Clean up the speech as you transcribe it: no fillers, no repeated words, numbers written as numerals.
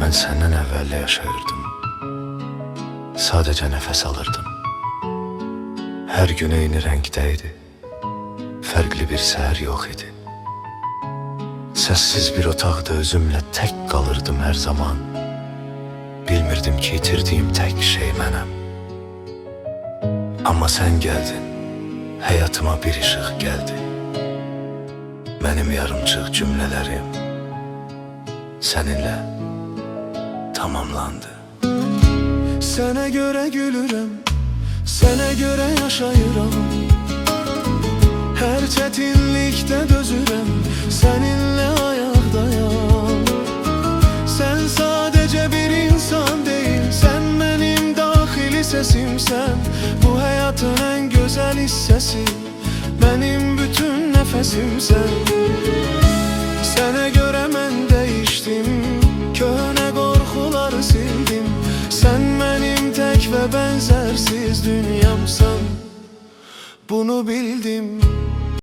Ben senden evvel yaşayırdım. Sadece nefes alırdım. Her gün eyni renkdeydi. Farklı bir seher yok idi. Sessiz bir otaqda özümle tek kalırdım her zaman. Bilmirdim ki itirdiğim tek şey mənəm. Ama sen geldin, hayatıma bir ışık geldi. Benim yarımçıq cümlelerim seninle tamamlandı. Sənə görə gülürəm, sənə görə yaşayıram. Hər çətinlikdə dözürəm, səninlə ayaqdayam. Sən sadəcə bir insan deyil, sən mənim daxili səsimsən. Bu həyatın ən gözəl hissəsi, mənim bütün nəfəsimsən. Sənə görə mən dəyişdim, köhnə qorxuları sildim. Sen benim tek ve benzersiz dünyamsan, bunu bildim.